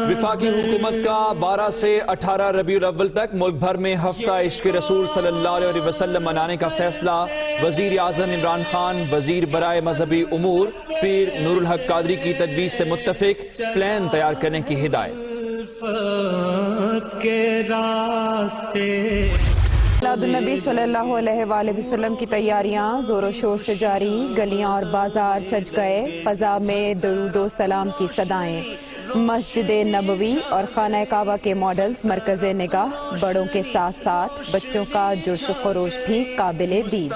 وفاقی حکومت کا 12 سے 18 ربیع الاول تک ملک بھر میں ہفتہ عشق رسول صلی اللہ علیہ وسلم منانے کا فیصلہ۔ وزیر اعظم عمران خان وزیر برائے مذہبی امور پیر نور الحق قادری کی تجویز سے متفق، پلان تیار کرنے کی ہدایت۔ میلاد النبی صلی اللہ علیہ وآلہ وسلم کی تیاریاں زور و شور سے جاری، گلیاں اور بازار سج گئے، فضا میں درود و سلام کی صدائیں۔ مسجد نبوی اور خانہ کعبہ کے ماڈلز مرکز نگاہ، بڑوں کے ساتھ ساتھ بچوں کا جوش و خروش بھی قابل دید۔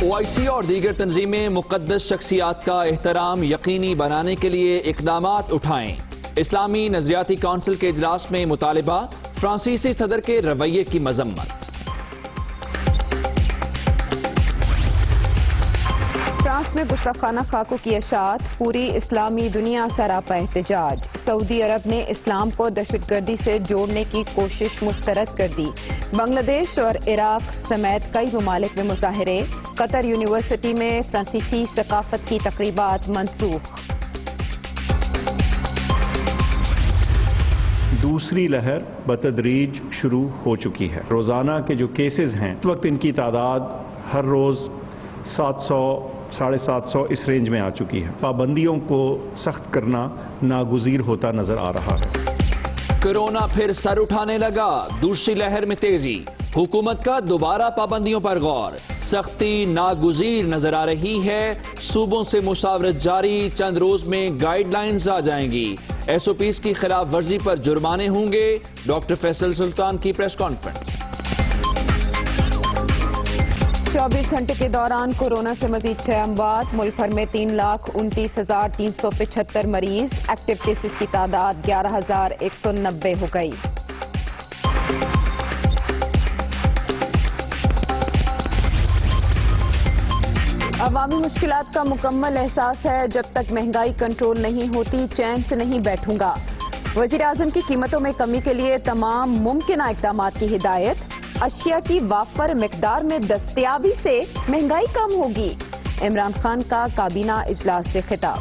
OIC اور دیگر تنظیمیں مقدس شخصیات کا احترام یقینی بنانے کے لیے اقدامات اٹھائیں۔ اسلامی نظریاتی کونسل کے اجلاس میں مطالبہ، فرانسیسی صدر کے رویے کی مذمت۔ فرانس میں گستاخانہ خاکوں کی اشاعت، پوری اسلامی دنیا سراپا احتجاج۔ سعودی عرب نے اسلام کو دہشت گردی سے جوڑنے کی کوشش مسترد کر دی۔ بنگلہ دیش اور عراق سمیت کئی ممالک میں مظاہرے۔ قطر یونیورسٹی میں فرانسیسی ثقافت کی تقریبات منسوخ۔ دوسری لہر بتدریج شروع ہو چکی ہے۔ روزانہ کے جو کیسز ہیں اس وقت ان کی تعداد ہر روز 700 750 اس رینج میں آ چکی ہے۔ پابندیوں کو سخت کرنا ناگزیر ہوتا نظر آ رہا ہے۔ کورونا پھر سر اٹھانے لگا، دوسری لہر میں تیزی۔ حکومت کا دوبارہ پابندیوں پر غور، سختی ناگزیر نظر آ رہی ہے۔ صوبوں سے مشاورت جاری، چند روز میں گائیڈ لائنز آ جائیں گی۔ SOPs کی خلاف ورزی پر جرمانے ہوں گے۔ ڈاکٹر فیصل سلطان کی پریس کانفرنس۔ 24 گھنٹے کے دوران کورونا سے مزید 6 اموات، ملک بھر میں 3,29,375 مریض، ایکٹیو کیسز کی تعداد 11,190 ہو گئی۔ عوامی مشکلات کا مکمل احساس ہے، جب تک مہنگائی کنٹرول نہیں ہوتی چین سے نہیں بیٹھوں گا۔ وزیر اعظم کی قیمتوں میں کمی کے لیے تمام ممکنہ اقدامات کی ہدایت۔ اشیاء کی وافر مقدار میں دستیابی سے مہنگائی کم ہوگی۔ عمران خان کا کابینہ اجلاس سے خطاب۔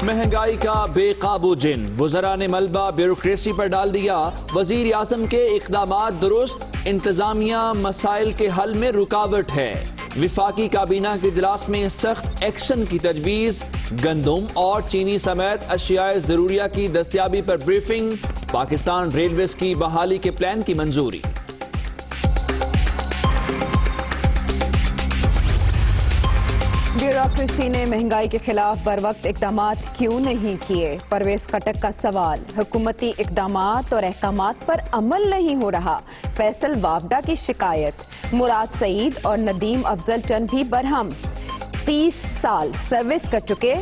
مہنگائی کا بے قابو جن، وزراء نے ملبہ بیوروکریسی پر ڈال دیا۔ وزیر اعظم کے اقدامات درست، انتظامیہ مسائل کے حل میں رکاوٹ ہے۔ وفاقی کابینہ کے اجلاس میں سخت ایکشن کی تجویز۔ گندم اور چینی سمیت اشیاء ضروریہ کی دستیابی پر بریفنگ۔ پاکستان ریلویز کی بحالی کے پلان کی منظوری۔ بیوروکریسی نے مہنگائی کے خلاف بروقت اقدامات کیوں نہیں کیے؟ پرویز خٹک کا سوال۔ حکومتی اقدامات اور احکامات پر عمل نہیں ہو رہا، فیصل وابڈا کی شکایت۔ مراد سعید اور ندیم افضل چند بھی برہم۔ 30 سال سروس کر چکے،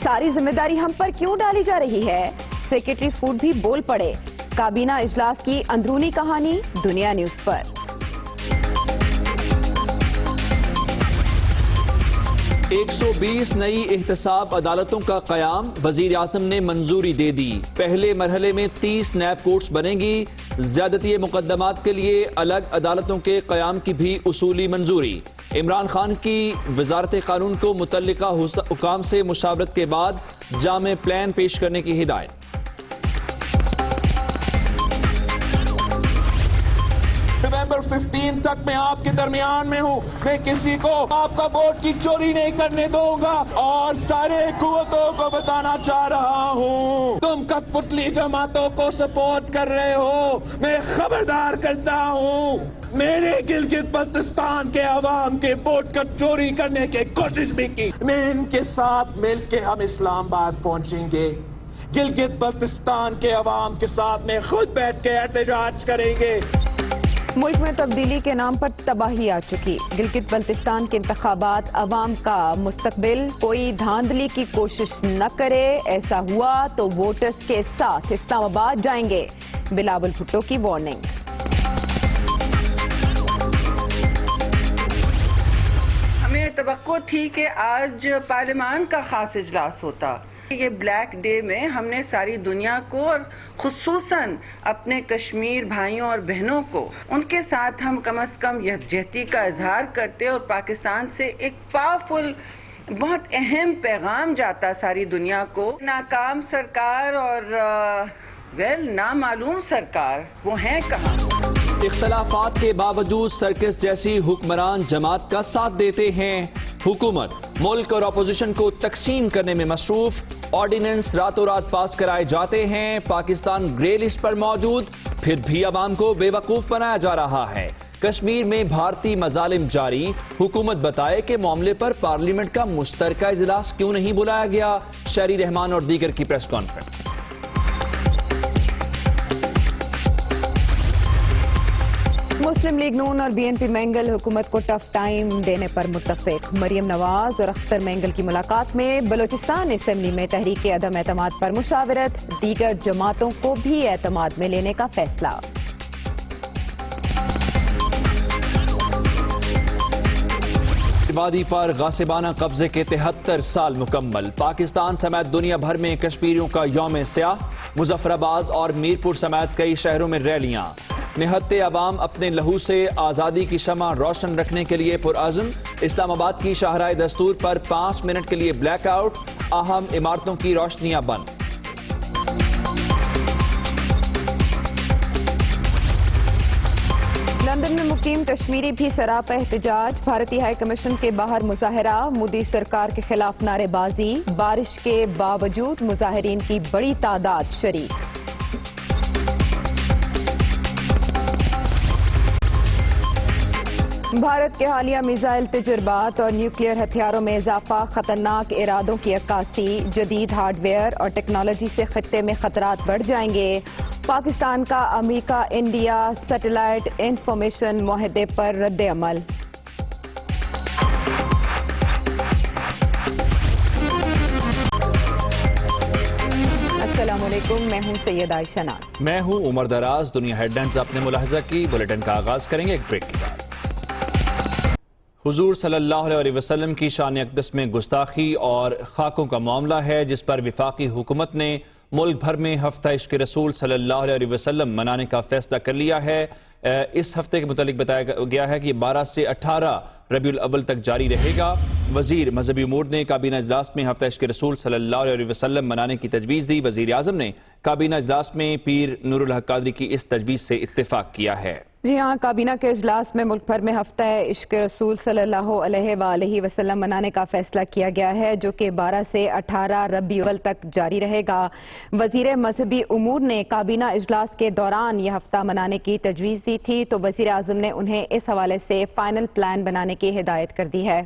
ساری ذمہ داری ہم پر کیوں ڈالی جا رہی ہے؟ سیکریٹری فوڈ بھی بول پڑے۔ کابینہ اجلاس کی اندرونی کہانی دنیا نیوز پر۔ 120 نئی احتساب عدالتوں کا قیام، وزیر اعظم نے منظوری دے دی۔ پہلے مرحلے میں 30 نیب کورٹس بنیں گی۔ زیادتی مقدمات کے لیے الگ عدالتوں کے قیام کی بھی اصولی منظوری۔ عمران خان کی وزارت قانون کو متعلقہ حکام سے مشاورت کے بعد جامع پلان پیش کرنے کی ہدایت۔ نومبر 15 تک میں آپ کے درمیان میں ہوں۔ میں کسی کو آپ کا ووٹ کی چوری نہیں کرنے دوں گا اور سارے قوتوں کو بتانا چاہ رہا ہوں، تم کٹ پتلی جماعتوں کو سپورٹ کر رہے ہو، میں خبردار کرتا ہوں، میرے گلگت بلتستان کے عوام کے ووٹ کا چوری کرنے کی کوشش بھی کی، میں ان کے ساتھ مل کے ہم اسلام آباد پہنچیں گے، گلگت بلتستان کے عوام کے ساتھ میں خود بیٹھ کے احتجاج کریں گے۔ ملک میں تبدیلی کے نام پر تباہی آ چکی۔ گلگت بلتستان کے انتخابات عوام کا مستقبل، کوئی دھاندلی کی کوشش نہ کرے، ایسا ہوا تو ووٹرز کے ساتھ اسلام آباد جائیں گے، بلاول بھٹو کی وارننگ۔ ہمیں توقع تھی کہ آج پارلیمان کا خاص اجلاس ہوتا، یہ بلیک ڈے میں ہم نے ساری دنیا کو اور خصوصاً اپنے کشمیر بھائیوں اور بہنوں کو ان کے ساتھ ہم کم از کم یکجہتی کا اظہار کرتے اور پاکستان سے ایک پاورفل بہت اہم پیغام جاتا ساری دنیا کو. ناکام سرکار اور نامعلوم سرکار وہ ہیں کہاں؟ اختلافات کے باوجود سرکس جیسی حکمران جماعت کا ساتھ دیتے ہیں. حکومت ملک اور اپوزیشن کو تقسیم کرنے میں مصروف. آرڈیننس راتوں رات پاس کرائے جاتے ہیں. پاکستان گرے لسٹ پر موجود، پھر بھی عوام کو بے وقوف بنایا جا رہا ہے. کشمیر میں بھارتی مظالم جاری. حکومت بتائے کہ معاملے پر پارلیمنٹ کا مشترکہ اجلاس کیوں نہیں بلایا گیا. شہری رحمان اور دیگر کی پریس کانفرنس. مسلم لیگ نون اور بی این پی مینگل حکومت کو ٹف ٹائم دینے پر متفق. مریم نواز اور اختر مینگل کی ملاقات میں بلوچستان اسمبلی میں تحریک عدم اعتماد پر مشاورت. دیگر جماعتوں کو بھی اعتماد میں لینے کا فیصلہ. وادی پر غاصبانہ قبضے کے 73 سال مکمل. پاکستان سمیت دنیا بھر میں کشمیریوں کا یوم سیاہ. مظفر آباد اور میرپور سمیت کئی شہروں میں ریلیاں. نہتے عوام اپنے لہو سے آزادی کی شمع روشن رکھنے کے لیے پرعزم. اسلام آباد کی شاہراہ دستور پر 5 منٹ کے لیے بلیک آؤٹ. اہم عمارتوں کی روشنیاں بند. لندن میں مقیم کشمیری بھی سراپا احتجاج. بھارتی ہائی کمیشن کے باہر مظاہرہ. مودی سرکار کے خلاف نعرے بازی. بارش کے باوجود مظاہرین کی بڑی تعداد شریک. بھارت کے حالیہ میزائل تجربات اور نیوکلیئر ہتھیاروں میں اضافہ. خطرناک ارادوں کی عکاسی. جدید ہارڈ ویئر اور ٹیکنالوجی سے خطے میں خطرات بڑھ جائیں گے. پاکستان کا امریکہ انڈیا سیٹلائٹ انفارمیشن معاہدے پر رد عمل. السلام علیکم، میں ہوں سید عائشہ ناز. میں ہوں عمر دراز. دنیا ہیڈ لائنز اپنے ملاحظہ کی. بلیٹن کا آغاز کریں گے ایک بریک کے بعد. حضور صلی اللہ علیہ وسلم کی شان اقدس میں گستاخی اور خاکوں کا معاملہ ہے، جس پر وفاقی حکومت نے ملک بھر میں ہفتہ عشق رسول صلی اللہ علیہ وسلم منانے کا فیصلہ کر لیا ہے. اس ہفتے کے متعلق بتایا گیا ہے کہ یہ 12 سے 18 ربیع الاول تک جاری رہے گا. وزیر مذہبی امور نے کابینہ اجلاس میں ہفتہ عشق رسول صلی اللہ علیہ وسلم منانے کی تجویز دی. وزیر اعظم نے کابینہ اجلاس میں پیر نور الحق قادری کی اس تجویز سے اتفاق کیا ہے. جی ہاں، کابینہ کے اجلاس میں ملک بھر میں ہفتہ عشق رسول صلی اللہ علیہ وآلہ وسلم منانے کا فیصلہ کیا گیا ہے، جو کہ 12 سے 18 ربیع الاول تک جاری رہے گا. وزیر مذہبی امور نے کابینہ اجلاس کے دوران یہ ہفتہ منانے کی تجویز دی تھی، تو وزیر اعظم نے انہیں اس حوالے سے فائنل پلان بنانے کی ہدایت کر دی ہے.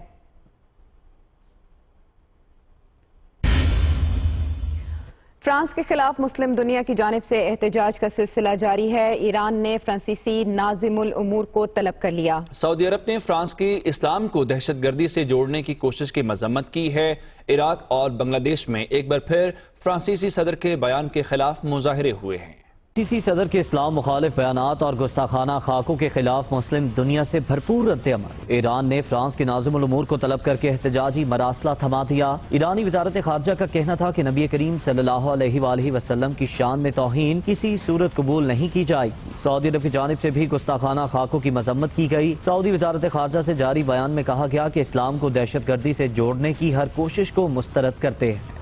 فرانس کے خلاف مسلم دنیا کی جانب سے احتجاج کا سلسلہ جاری ہے. ایران نے فرانسیسی ناظم الامور کو طلب کر لیا. سعودی عرب نے فرانس کی اسلام کو دہشت گردی سے جوڑنے کی کوشش کی مذمت کی ہے. عراق اور بنگلہ دیش میں ایک بار پھر فرانسیسی صدر کے بیان کے خلاف مظاہرے ہوئے ہیں. فرانسیسی صدر کے اسلام مخالف بیانات اور گستاخانہ خاکوں کے خلاف مسلم دنیا سے بھرپور رد عمل. ایران نے فرانس کے ناظم الامور کو طلب کر کے احتجاجی مراسلہ تھما دیا. ایرانی وزارت خارجہ کا کہنا تھا کہ نبی کریم صلی اللہ علیہ وآلہ وسلم کی شان میں توہین کسی صورت قبول نہیں کی جائے گی. سعودی عرب کی جانب سے بھی گستاخانہ خاکوں کی مذمت کی گئی. سعودی وزارت خارجہ سے جاری بیان میں کہا گیا کہ اسلام کو دہشت گردی سے جوڑنے کی ہر کوشش کو مسترد کرتے ہیں.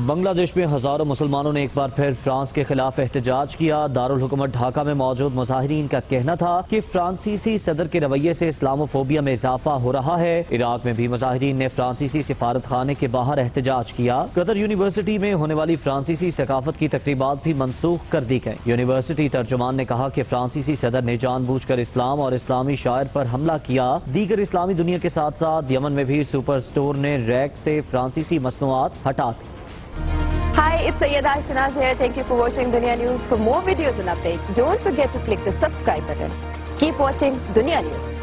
بنگلہ دیش میں ہزاروں مسلمانوں نے ایک بار پھر فرانس کے خلاف احتجاج کیا. دارالحکومت ڈھاکہ میں موجود مظاہرین کا کہنا تھا کہ فرانسیسی صدر کے رویے سے اسلاموفوبیا میں اضافہ ہو رہا ہے. عراق میں بھی مظاہرین نے فرانسیسی سفارت خانے کے باہر احتجاج کیا. قطر یونیورسٹی میں ہونے والی فرانسیسی ثقافت کی تقریبات بھی منسوخ کر دی گئی. یونیورسٹی ترجمان نے کہا کہ فرانسیسی صدر نے جان بوجھ کر اسلام اور اسلامی شاعر پر حملہ کیا. دیگر اسلامی دنیا کے ساتھ ساتھ یمن میں بھی سپر سٹور نے ریک سے فرانسیسی مصنوعات ہٹا دی. Hi, it's Sayyeda Aishanaz here. Thank you for watching Dunya News. For more videos and updates, don't forget to click the subscribe button. Keep watching Dunya News.